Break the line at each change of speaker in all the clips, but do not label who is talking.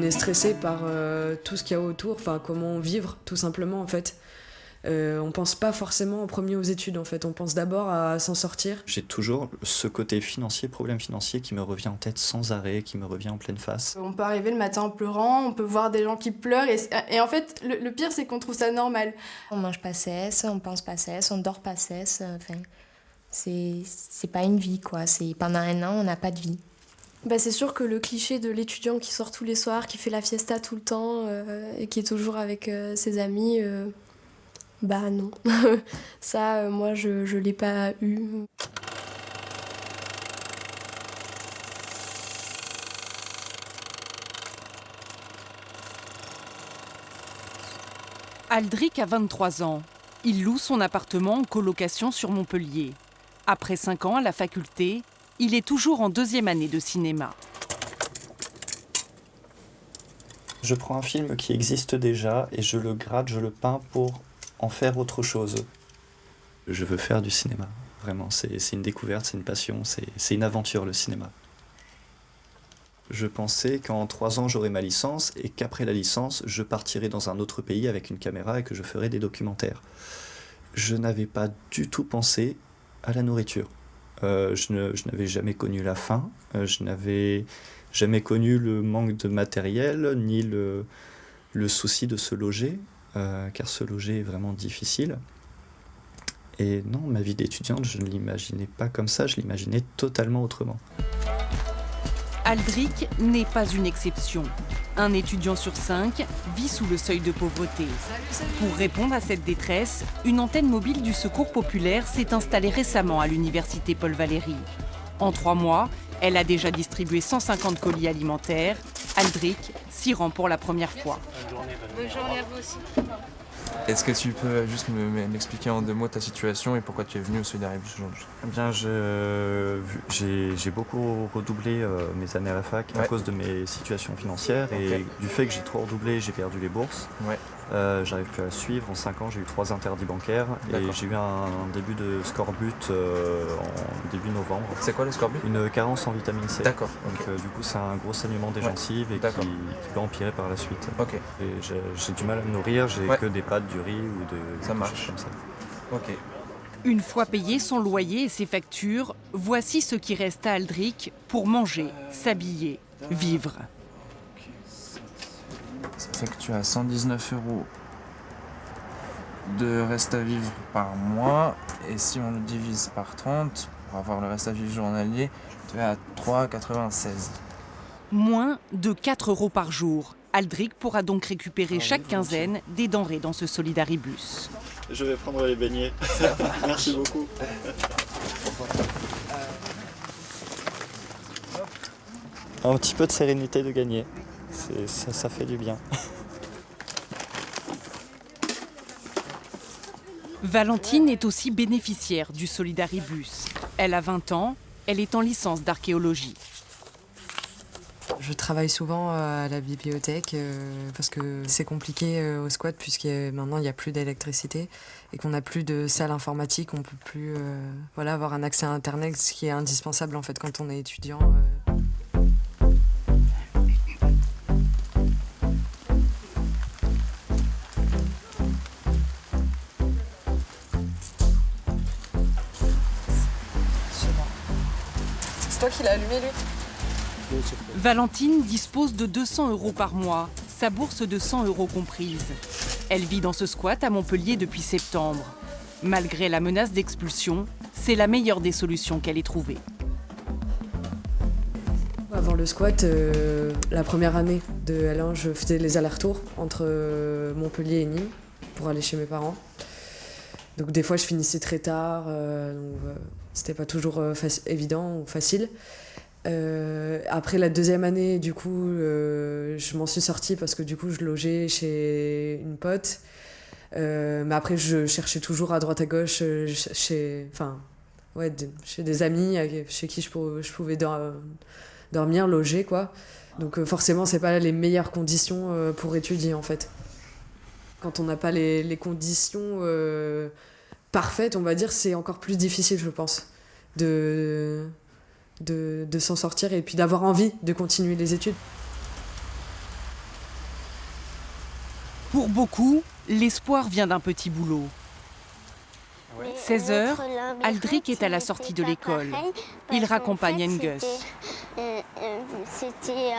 est stressé par tout ce qu'il y a autour, enfin comment vivre tout simplement en fait. On pense pas forcément en premier aux études en fait, on pense d'abord à s'en sortir.
J'ai toujours ce côté financier, problème financier qui me revient en tête sans arrêt, qui me revient en pleine face.
On peut arriver le matin en pleurant, on peut voir des gens qui pleurent et en fait le pire c'est qu'on trouve ça normal.
On mange pas cesse, on pense pas cesse, on dort pas cesse, enfin c'est pas une vie quoi, c'est pendant un an on n'a pas de vie.
Bah, c'est sûr que le cliché de l'étudiant qui sort tous les soirs, qui fait la fiesta tout le temps et qui est toujours avec ses amis, bah non. Ça, moi, je l'ai pas eu.
Aldric a 23 ans. Il loue son appartement en colocation sur Montpellier. Après 5 ans à la faculté, il est toujours en 2e année de cinéma.
Je prends un film qui existe déjà et je le gratte, je le peins pour en faire autre chose. Je veux faire du cinéma, vraiment. C'est une découverte, c'est une passion, c'est une aventure le cinéma. Je pensais qu'en 3 ans j'aurais ma licence et qu'après la licence je partirais dans un autre pays avec une caméra et que je ferais des documentaires. Je n'avais pas du tout pensé à la nourriture. Je n'avais jamais connu la faim, je n'avais jamais connu le manque de matériel, ni le souci de se loger, car se loger est vraiment difficile. Et non, ma vie d'étudiante, je ne l'imaginais pas comme ça, je l'imaginais totalement autrement.
Aldric n'est pas une exception. Un étudiant sur 5 vit sous le seuil de pauvreté. Pour répondre à cette détresse, une antenne mobile du Secours populaire s'est installée récemment à l'université Paul Valéry. En 3 mois, elle a déjà distribué 150 colis alimentaires. Aldric s'y rend pour la première fois.
Bonne journée à vous aussi.
Est-ce que tu peux juste m'expliquer en 2 mots ta situation et pourquoi tu es venu au Solidaribus aujourd'hui ?
Eh bien, j'ai beaucoup redoublé mes années à la fac à cause de mes situations financières et du fait que j'ai trop redoublé, j'ai perdu les bourses.
Ouais.
J'arrive plus à suivre. En 5 ans, j'ai eu 3 interdits bancaires et j'ai eu un début de scorbut en début novembre.
C'est quoi le scorbut ?
Une carence en vitamine C.
D'accord.
Donc du coup, c'est un gros saignement des gencives et qui peut empirer par la suite.
Ok.
Et j'ai du mal à me nourrir, j'ai que des pâtes, du riz ou des choses comme ça.
Ok.
Une fois payé son loyer et ses factures, voici ce qui reste à Aldric pour manger, s'habiller, vivre.
Ça fait que tu as 119 € de reste à vivre par mois. Et si on le divise par 30, pour avoir le reste à vivre journalier, tu es à 3,96 €.
Moins de 4 € par jour. Aldric pourra donc récupérer chaque quinzaine des denrées dans ce Solidaribus.
Je vais prendre les beignets. Merci beaucoup. Un petit peu de sérénité de gagner. Ça fait du bien.
Valentine est aussi bénéficiaire du Solidaribus. Elle a 20 ans, elle est en licence d'archéologie.
Je travaille souvent à la bibliothèque parce que c'est compliqué au squat puisque maintenant il n'y a plus d'électricité et qu'on n'a plus de salle informatique, on ne peut plus avoir un accès à Internet, ce qui est indispensable en fait quand on est étudiant.
C'est toi qui l'as allumé lui ?
Valentine dispose de 200 € par mois, sa bourse de 100 € comprise. Elle vit dans ce squat à Montpellier depuis septembre. Malgré la menace d'expulsion, c'est la meilleure des solutions qu'elle ait trouvée.
Avant le squat, la première année de L1, je faisais les allers-retours entre Montpellier et Nîmes pour aller chez mes parents. Donc des fois, je finissais très tard, c'était pas toujours évident ou facile. Après la 2e année, du coup, je m'en suis sortie parce que du coup, je logeais chez une pote. Mais après, je cherchais toujours à droite à gauche chez des amis chez qui je pouvais dormir, loger, quoi. Donc forcément, c'est pas les meilleures conditions pour étudier, en fait. Quand on n'a pas les conditions parfaites, on va dire, c'est encore plus difficile, je pense, de s'en sortir et puis d'avoir envie de continuer les études.
Pour beaucoup, l'espoir vient d'un petit boulot. 16h, Aldric est à la sortie de l'école. Il raccompagne Angus.
C'était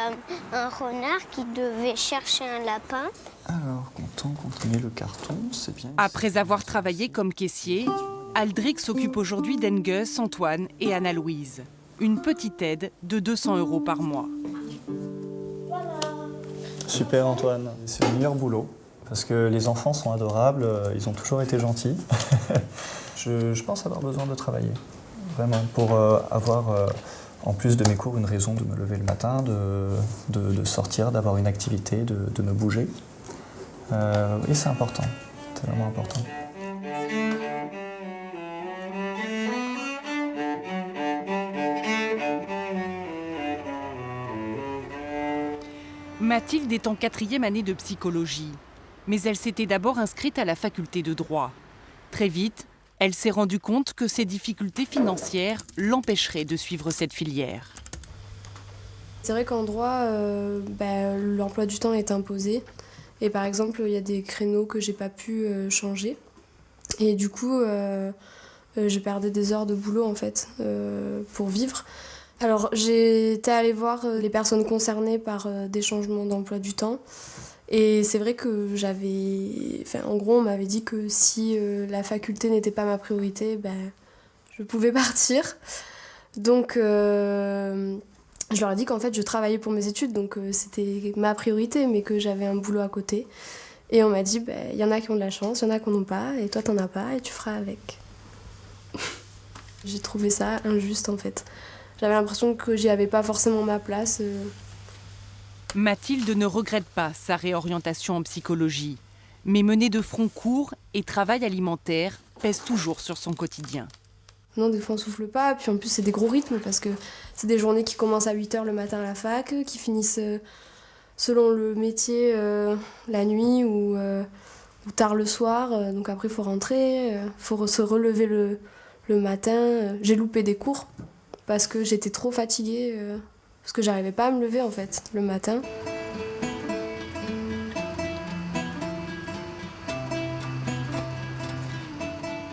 un renard qui devait chercher un lapin.
Alors, content qu'on ait le carton, c'est bien.
Après avoir travaillé comme caissier, Aldric s'occupe aujourd'hui d'Angus, Antoine et Anna-Louise. Une petite aide de 200 € par mois.
Super Antoine, c'est le meilleur boulot. Parce que les enfants sont adorables, ils ont toujours été gentils. je pense avoir besoin de travailler, vraiment, pour avoir, en plus de mes cours, une raison de me lever le matin, de sortir, d'avoir une activité, de me bouger. Et c'est important, c'est vraiment important.
Mathilde est en 4e année de psychologie. Mais elle s'était d'abord inscrite à la faculté de droit. Très vite, elle s'est rendue compte que ses difficultés financières l'empêcheraient de suivre cette filière.
C'est vrai qu'en droit, l'emploi du temps est imposé. Et par exemple, il y a des créneaux que j'ai pas pu changer. Et du coup, je perdais des heures de boulot en fait, pour vivre. Alors j'étais allée voir les personnes concernées par des changements d'emploi du temps. Et c'est vrai que en gros, on m'avait dit que si la faculté n'était pas ma priorité, je pouvais partir. Donc, je leur ai dit qu'en fait, je travaillais pour mes études, donc c'était ma priorité, mais que j'avais un boulot à côté. Et on m'a dit, y en a qui ont de la chance, il y en a qui n'en ont pas, et toi, t'en as pas, et tu feras avec. J'ai trouvé ça injuste, en fait. J'avais l'impression que j'y avais pas forcément ma place.
Mathilde ne regrette pas sa réorientation en psychologie, mais mener de front court et travail alimentaire pèse toujours sur son quotidien.
Non, des fois on souffle pas, puis en plus c'est des gros rythmes parce que c'est des journées qui commencent à 8h le matin à la fac, qui finissent selon le métier la nuit ou tard le soir, donc après il faut rentrer, faut se relever le matin. J'ai loupé des cours parce que j'étais trop fatiguée. Parce que j'arrivais pas à me lever en fait le matin.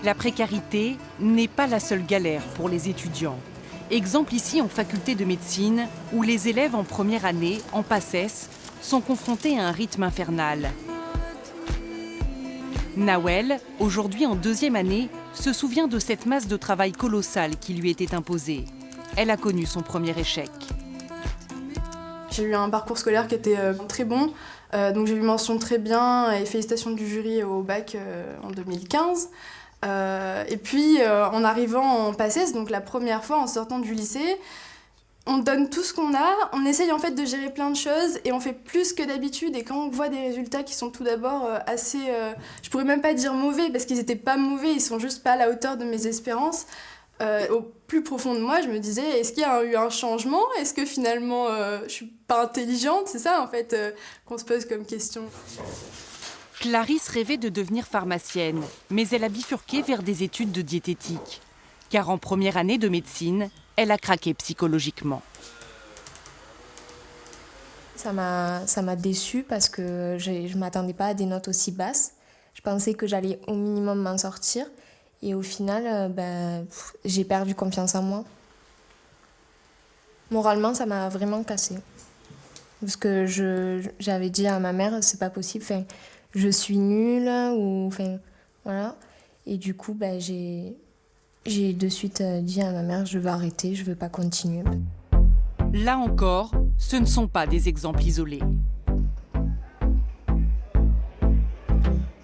La précarité n'est pas la seule galère pour les étudiants. Exemple ici en faculté de médecine où les élèves en première année, en PACES, sont confrontés à un rythme infernal. Nawel, aujourd'hui en 2e année, se souvient de cette masse de travail colossale qui lui était imposée. Elle a connu son premier échec.
J'ai eu un parcours scolaire qui était très bon, donc j'ai eu mention très bien et félicitations du jury au bac en 2015. Et puis en arrivant en PACES, donc la première fois en sortant du lycée, on donne tout ce qu'on a, on essaye en fait de gérer plein de choses et on fait plus que d'habitude. Et quand on voit des résultats qui sont tout d'abord assez, je pourrais même pas dire mauvais parce qu'ils étaient pas mauvais, ils sont juste pas à la hauteur de mes espérances. Au plus profond de moi, je me disais, est-ce qu'il y a eu un changement ? Est-ce que finalement, je suis pas intelligente ? C'est ça, en fait, qu'on se pose comme question.
Clarisse rêvait de devenir pharmacienne, mais elle a bifurqué vers des études de diététique. Car en première année de médecine, elle a craqué psychologiquement.
Ça m'a déçue parce que je ne m'attendais pas à des notes aussi basses. Je pensais que j'allais au minimum m'en sortir. Et au final, j'ai perdu confiance en moi. Moralement, ça m'a vraiment cassée. Parce que j'avais dit à ma mère, c'est pas possible, je suis nulle, voilà. Et du coup, j'ai de suite dit à ma mère, je veux arrêter, je veux pas continuer.
Là encore, ce ne sont pas des exemples isolés.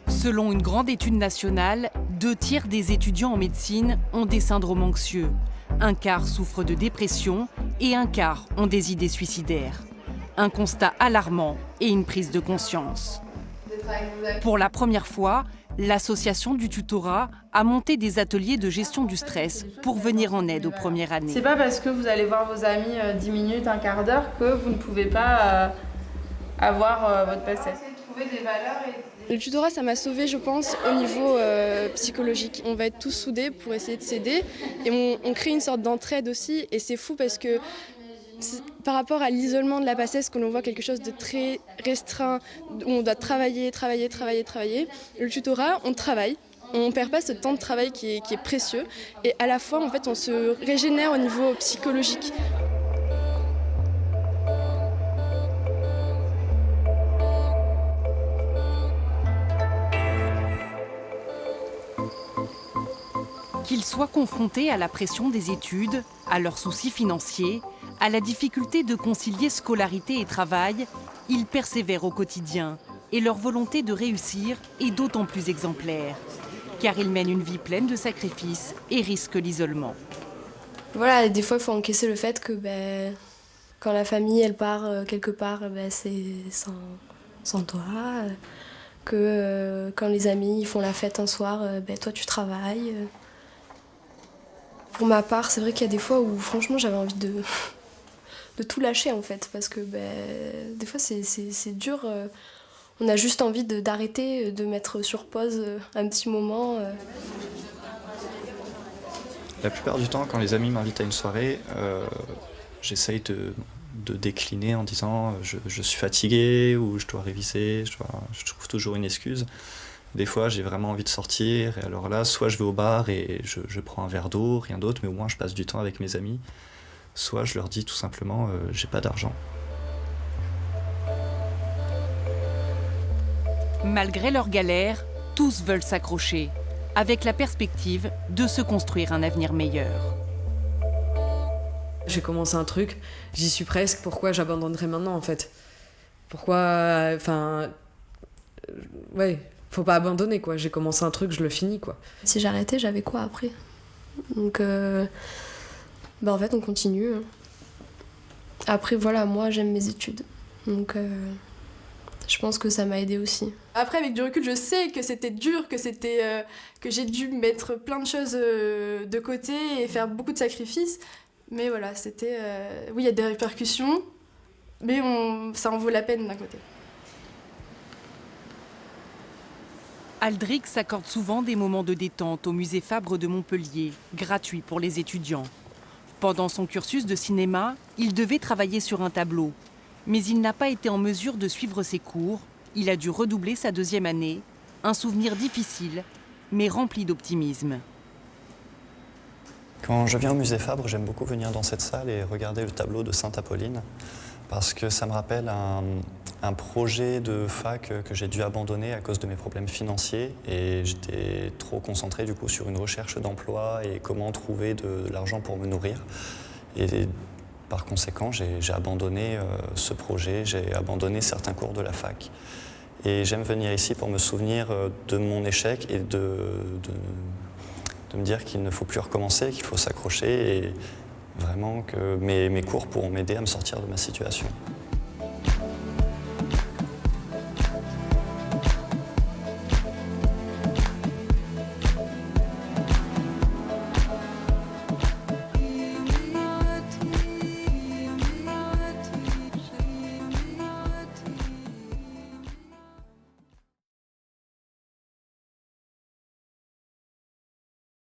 Selon une grande étude nationale, 2/3 des étudiants en médecine ont des syndromes anxieux. 1/4 souffrent de dépression et 1/4 ont des idées suicidaires. Un constat alarmant et une prise de conscience. Pour la première fois, l'association du tutorat a monté des ateliers de gestion du stress pour venir en aide aux premières années.
C'est pas parce que vous allez voir vos amis 10 minutes, un quart d'heure que vous ne pouvez pas avoir votre PACES.
Le tutorat, ça m'a sauvée, je pense, au niveau psychologique. On va être tous soudés pour essayer de s'aider et on crée une sorte d'entraide aussi. Et c'est fou parce que Par rapport à l'isolement de la PACES, que l'on voit quelque chose de très restreint, où on doit travailler. Le tutorat, on travaille. On ne perd pas ce temps de travail qui est précieux. Et à la fois, en fait, on se régénère au niveau psychologique.
Qu'ils soient confrontés à la pression des études, à leurs soucis financiers, à la difficulté de concilier scolarité et travail, ils persévèrent au quotidien et leur volonté de réussir est d'autant plus exemplaire, car ils mènent une vie pleine de sacrifices et risquent l'isolement.
Voilà, des fois il faut encaisser le fait que quand la famille elle part quelque part, c'est sans toi, que quand les amis ils font la fête un soir, toi tu travailles. Pour ma part, c'est vrai qu'il y a des fois où franchement j'avais envie de tout lâcher en fait, parce que des fois c'est dur, on a juste envie d'arrêter, de mettre sur pause un petit moment.
La plupart du temps, quand les amis m'invitent à une soirée, j'essaye de décliner en disant je suis fatigué ou je dois réviser, je trouve toujours une excuse. Des fois, j'ai vraiment envie de sortir, et alors là, soit je vais au bar et je prends un verre d'eau, rien d'autre, mais au moins je passe du temps avec mes amis. Soit je leur dis tout simplement j'ai pas d'argent.
Malgré leurs galères, tous veulent s'accrocher, avec la perspective de se construire un avenir meilleur.
J'ai commencé un truc, j'y suis presque, pourquoi j'abandonnerais maintenant en fait? Pourquoi... ouais, faut pas abandonner quoi, j'ai commencé un truc, je le finis quoi.
Si j'arrêtais, j'avais quoi après? Donc en fait on continue. Après voilà, moi j'aime mes études, donc je pense que ça m'a aidée aussi.
Après avec du recul, je sais que c'était dur, que j'ai dû mettre plein de choses de côté et faire beaucoup de sacrifices. Mais voilà, c'était... oui, il y a des répercussions, mais ça en vaut la peine d'un côté.
Aldric s'accorde souvent des moments de détente au musée Fabre de Montpellier, gratuits pour les étudiants. Pendant son cursus de cinéma, il devait travailler sur un tableau. Mais il n'a pas été en mesure de suivre ses cours. Il a dû redoubler sa 2e année. Un souvenir difficile, mais rempli d'optimisme.
Quand je viens au musée Fabre, j'aime beaucoup venir dans cette salle et regarder le tableau de Sainte Apolline, parce que ça me rappelle un projet de fac que j'ai dû abandonner à cause de mes problèmes financiers, et j'étais trop concentré du coup sur une recherche d'emploi et comment trouver de l'argent pour me nourrir. Et par conséquent, j'ai abandonné ce projet, j'ai abandonné certains cours de la fac. Et j'aime venir ici pour me souvenir de mon échec et de me dire qu'il ne faut plus recommencer, qu'il faut s'accrocher, et vraiment que mes cours pourront m'aider à me sortir de ma situation.